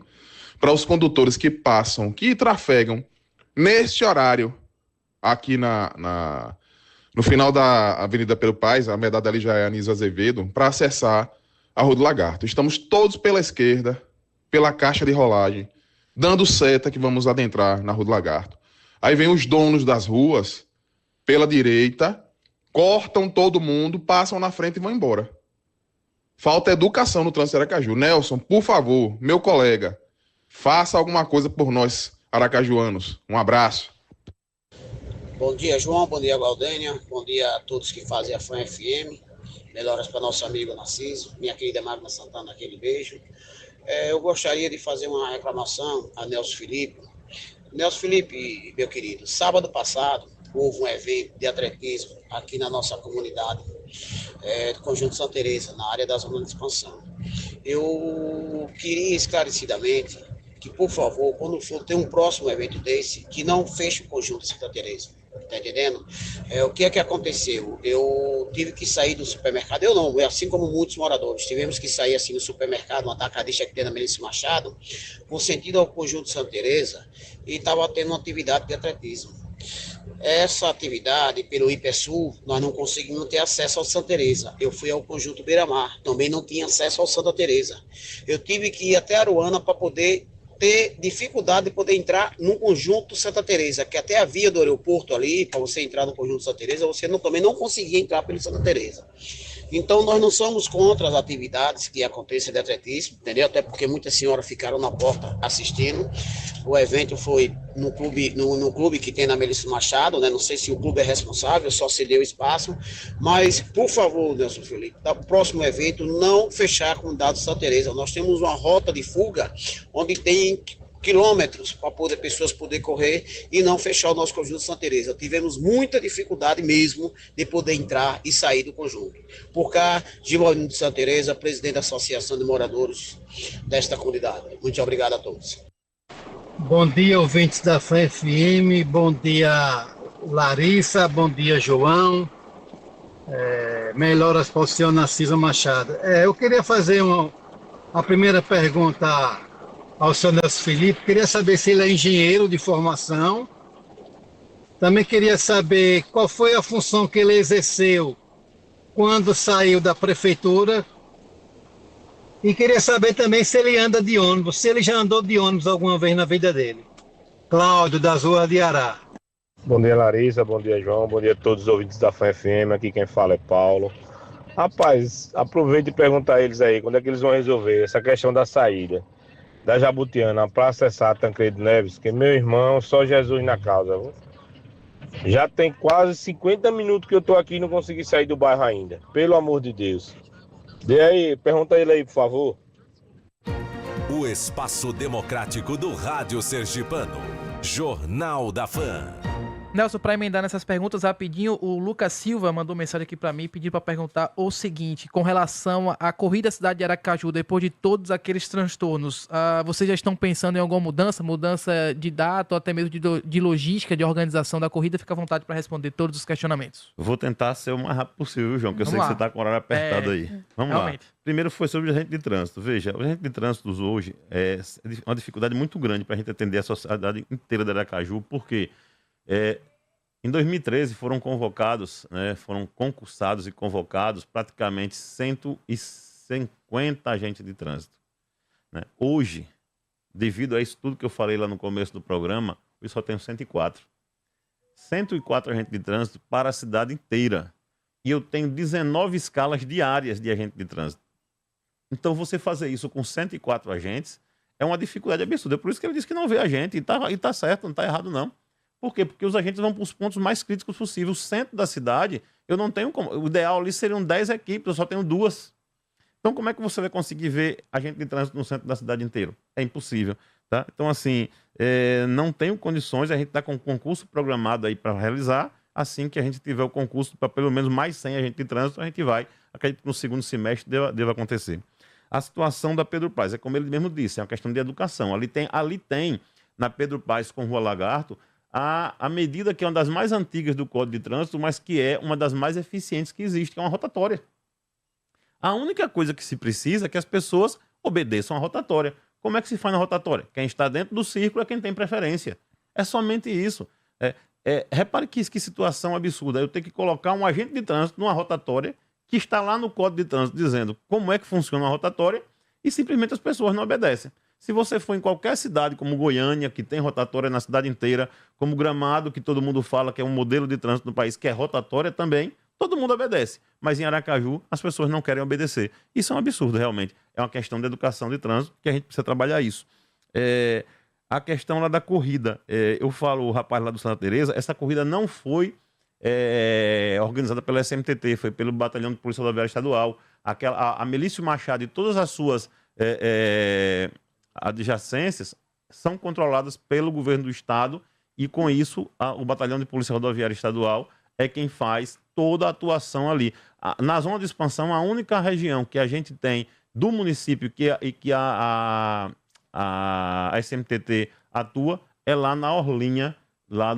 para os condutores que passam, que trafegam neste horário aqui no final da Avenida Pedro Paes, a medalha ali já é Anísio Azevedo, para acessar a Rua do Lagarto. Estamos todos pela esquerda, pela caixa de rolagem, dando seta que vamos adentrar na Rua do Lagarto. Aí vem os donos das ruas, pela direita, cortam todo mundo, passam na frente e vão embora. Falta educação no trânsito de Aracaju. Nelson, por favor, meu colega, faça alguma coisa por nós, aracajuanos. Um abraço. Bom dia, João. Bom dia, Glaudênia. Bom dia a todos que fazem a FAM FM. Melhoras para nosso amigo Narciso. Minha querida Magna Santana, aquele beijo. Eu gostaria de fazer uma reclamação a Nelson Felipe. Nelson Felipe, meu querido, sábado passado houve um evento de atletismo aqui na nossa comunidade, do Conjunto Santa Teresa, na área da zona de expansão. Eu queria esclarecidamente que, por favor, quando for ter um próximo evento desse, que não feche o Conjunto Santa Teresa. Tá entendendo? O que é que aconteceu? Eu tive que sair do supermercado, eu não, assim como muitos moradores, tivemos que sair assim no supermercado, uma atacadista que tem na Melício Machado, com sentido ao Conjunto Santa Teresa, e estava tendo uma atividade de atletismo. Essa atividade, pelo IPSU, nós não conseguimos ter acesso ao Santa Teresa. Eu fui ao Conjunto Beira-Mar, também não tinha acesso ao Santa Teresa. Eu tive que ir até Aruana para poder ter dificuldade de poder entrar no Conjunto Santa Teresa, que até a via do aeroporto ali, para você entrar no Conjunto Santa Teresa, você também não conseguia entrar pelo Santa Teresa. Então, nós não somos contra as atividades que acontecem de atletismo, entendeu? Até porque muitas senhoras ficaram na porta assistindo. O evento foi no clube que tem na Melício Machado, né? Não sei se o clube é responsável, só cedeu espaço. Mas, por favor, Nelson Felipe, o próximo evento não fechar com o dado Santa Teresa. Nós temos uma rota de fuga onde tem quilômetros para pessoas poder correr e não fechar o nosso conjunto Santa Teresa. Tivemos muita dificuldade mesmo de poder entrar e sair do conjunto. Por cá, Giovanni de Santa Teresa, presidente da Associação de Moradores desta comunidade. Muito obrigado a todos. Bom dia, ouvintes da FAN FM, bom dia, Larissa, bom dia, João. Melhoras para o senhor Narciso Machado. Eu queria fazer a primeira pergunta ao senhor Nelson Felipe. Queria saber se ele é engenheiro de formação. Também queria saber qual foi a função que ele exerceu quando saiu da prefeitura. E queria saber também se ele anda de ônibus, se ele já andou de ônibus alguma vez na vida dele. Cláudio, das ruas de Ará. Bom dia, Larissa, bom dia, João, bom dia a todos os ouvintes da FAN FM, aqui quem fala é Paulo. Rapaz, aproveita e pergunta a eles aí, quando é que eles vão resolver essa questão da saída da Jabutiana para acessar Tancredo Neves, que meu irmão, só Jesus na causa, viu? Já tem quase 50 minutos que eu tô aqui e não consegui sair do bairro ainda, pelo amor de Deus. Dê aí, pergunta ele aí, por favor. O espaço democrático do Rádio Sergipano. Jornal da FAN. Nelson, para emendar nessas perguntas rapidinho, o Lucas Silva mandou mensagem aqui para mim pedindo para perguntar o seguinte, com relação à corrida cidade de Aracaju, depois de todos aqueles transtornos, vocês já estão pensando em alguma mudança de data ou até mesmo de logística, de organização da corrida? Fica à vontade para responder todos os questionamentos. Vou tentar ser o mais rápido possível, João, porque eu sei que você está com o horário apertado aí. Vamos realmente lá. Primeiro foi sobre o agente de trânsito. Veja, o agente de trânsito hoje é uma dificuldade muito grande para a gente atender a sociedade inteira de Aracaju, porque em 2013 foram convocados, foram concursados e convocados praticamente 150 agentes de trânsito. Hoje, devido a isso tudo que eu falei lá no começo do programa, eu só tenho 104. 104 agentes de trânsito para a cidade inteira. E eu tenho 19 escalas diárias de agente de trânsito. Então, você fazer isso com 104 agentes é uma dificuldade absurda. É por isso que ele disse que não vê a gente. E tá certo, não está errado, não. Por quê? Porque os agentes vão para os pontos mais críticos possíveis. O centro da cidade, eu não tenho como. O ideal ali seriam 10 equipes, eu só tenho 2. Então, como é que você vai conseguir ver agente de trânsito no centro da cidade inteiro? É impossível. Tá? Então, assim, não tenho condições. A gente está com um concurso programado aí para realizar. Assim que a gente tiver o concurso para pelo menos mais 100 agentes de trânsito, a gente vai. Acredito que no segundo semestre deva acontecer. A situação da Pedro Paz, é como ele mesmo disse, é uma questão de educação. Ali tem na Pedro Paz com Rua Lagarto, a medida que é uma das mais antigas do Código de Trânsito, mas que é uma das mais eficientes que existe, que é uma rotatória. A única coisa que se precisa é que as pessoas obedeçam a rotatória. Como é que se faz na rotatória? Quem está dentro do círculo é quem tem preferência. É somente isso. Repare que situação absurda. Eu tenho que colocar um agente de trânsito numa rotatória que está lá no Código de Trânsito dizendo como é que funciona a rotatória e simplesmente as pessoas não obedecem. Se você for em qualquer cidade, como Goiânia, que tem rotatória na cidade inteira, como Gramado, que todo mundo fala que é um modelo de trânsito no país, que é rotatória também, todo mundo obedece. Mas em Aracaju, as pessoas não querem obedecer. Isso é um absurdo, realmente. É uma questão de educação de trânsito que a gente precisa trabalhar isso. A questão lá da corrida. Eu falo, o rapaz lá do Santa Teresa, essa corrida não foi organizada pela SMTT, foi pelo Batalhão de Polícia Rodoviária Estadual. A Melício Machado e todas as suas adjacências são controladas pelo governo do estado e, com isso, o Batalhão de Polícia Rodoviária Estadual é quem faz toda a atuação ali. Na zona de expansão, a única região que a gente tem do município que a SMTT atua é lá na Orlinha, lá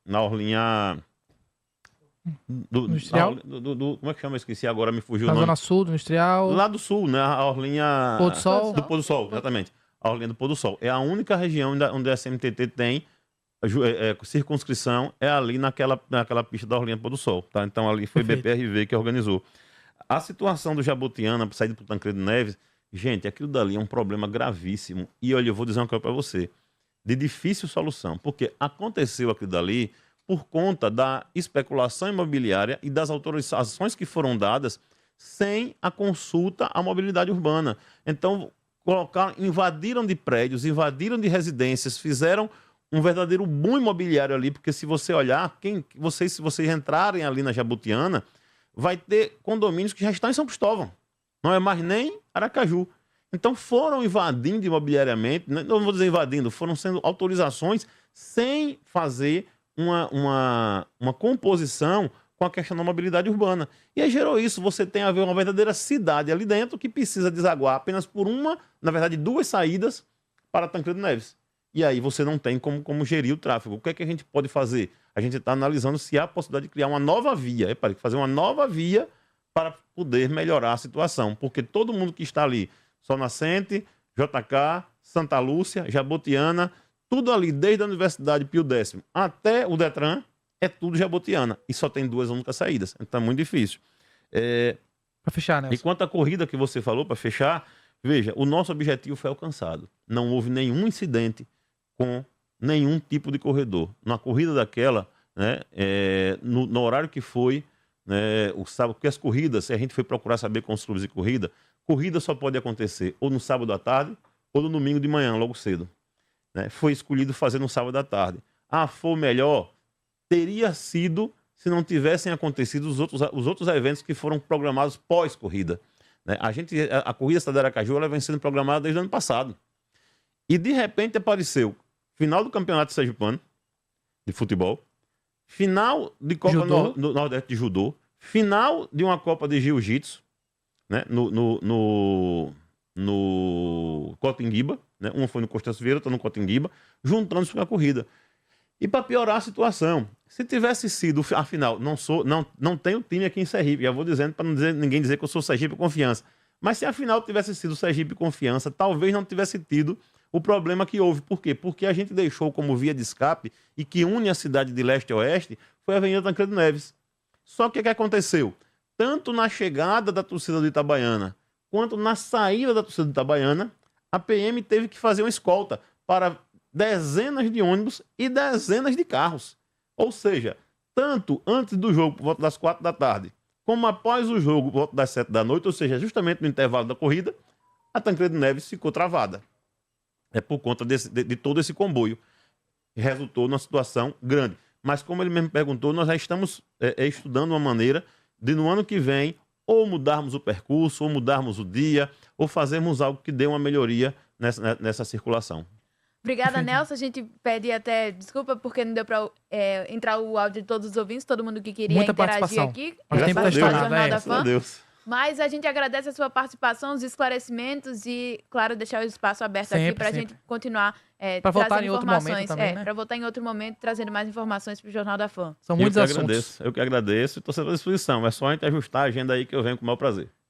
na Orlinha... Industrial? Como é que chama? Eu esqueci agora, me fugiu o nome. Na Zona Sul, do Industrial. Lá do Sul, né? A Orlinha... Pôr do Sol. Do Pôr do Sol, exatamente. A Orlinha do Pôr do Sol. É a única região onde a SMTT tem circunscrição, é ali naquela pista da Orlinha do Pôr do Sol. Tá? Então ali foi BPRV que organizou. A situação do Jabutiana, para sair do Tancredo Neves, gente, aquilo dali é um problema gravíssimo. E olha, eu vou dizer uma coisa para você. De difícil solução. Porque aconteceu aquilo dali por conta da especulação imobiliária e das autorizações que foram dadas sem a consulta à mobilidade urbana. Então, invadiram de prédios, invadiram de residências, fizeram um verdadeiro boom imobiliário ali, porque se você olhar, se vocês entrarem ali na Jabutiana, vai ter condomínios que já estão em São Cristóvão. Não é mais nem Aracaju. Então foram invadindo imobiliariamente, não vou dizer invadindo, foram sendo autorizações sem fazer uma composição com a questão da mobilidade urbana. E aí gerou isso, você tem a ver uma verdadeira cidade ali dentro que precisa desaguar apenas por na verdade, 2 saídas para Tancredo Neves. E aí você não tem como gerir o tráfego. O que é que a gente pode fazer? A gente está analisando se há a possibilidade de criar uma nova via, fazer uma nova via para poder melhorar a situação. Porque todo mundo que está ali, Sol Nascente, JK, Santa Lúcia, Jabotiana, tudo ali, desde a Universidade Pio X até o Detran, é tudo Jabotiana. E só tem 2 únicas saídas. Então é muito difícil. Para fechar, Nelson. E quanto à corrida que você falou, para fechar, veja, o nosso objetivo foi alcançado. Não houve nenhum incidente com nenhum tipo de corredor. Na corrida daquela, né, no horário que foi, né, o sábado, porque as corridas, se a gente foi procurar saber com os clubes de corrida só pode acontecer ou no sábado à tarde ou no domingo de manhã, logo cedo. Né? Foi escolhido fazer no sábado à tarde. Foi o melhor? Teria sido se não tivessem acontecido os outros eventos que foram programados pós-corrida. Né? A corrida Cidade de Aracaju ela vem sendo programada desde o ano passado. E de repente apareceu final do Campeonato Sergipano de futebol, final de Copa do Nordeste de Judô, final de uma Copa de Jiu-Jitsu, né? no Cotinguiba, né? Um foi no Constâncio Vieira, outro no Cotinguiba, juntando-se com a corrida. E para piorar a situação, se tivesse sido, afinal, não tenho time aqui em Sergipe, já vou dizendo para ninguém dizer que eu sou Sergipe Confiança, mas se afinal tivesse sido Sergipe Confiança, talvez não tivesse tido o problema que houve. Por quê? Porque a gente deixou como via de escape e que une a cidade de leste a oeste foi a Avenida Tancredo Neves. Só que o que aconteceu? Tanto na chegada da torcida do Itabaiana quanto na saída da torcida do Itabaiana, a PM teve que fazer uma escolta para dezenas de ônibus e dezenas de carros. Ou seja, tanto antes do jogo, por volta das 4 da tarde, como após o jogo, por volta das 7 da noite, ou seja, justamente no intervalo da corrida, a Tancredo Neves ficou travada. É por conta de todo esse comboio. Resultou numa situação grande. Mas como ele mesmo perguntou, nós já estamos estudando uma maneira de, no ano que vem, ou mudarmos o percurso, ou mudarmos o dia, ou fazermos algo que dê uma melhoria nessa circulação. Obrigada, Nelson. A gente pede até desculpa porque não deu para entrar o áudio de todos os ouvintes, todo mundo que queria interagir aqui. Jornal da Fã. Mas a gente agradece a sua participação, os esclarecimentos e, claro, deixar o espaço aberto aqui para a gente continuar trazendo informações. Para voltar em outro momento, trazendo mais informações para o Jornal da Fã. São muitos assuntos. Eu que agradeço e estou sempre à disposição. É só a gente ajustar a agenda aí que eu venho com o maior prazer.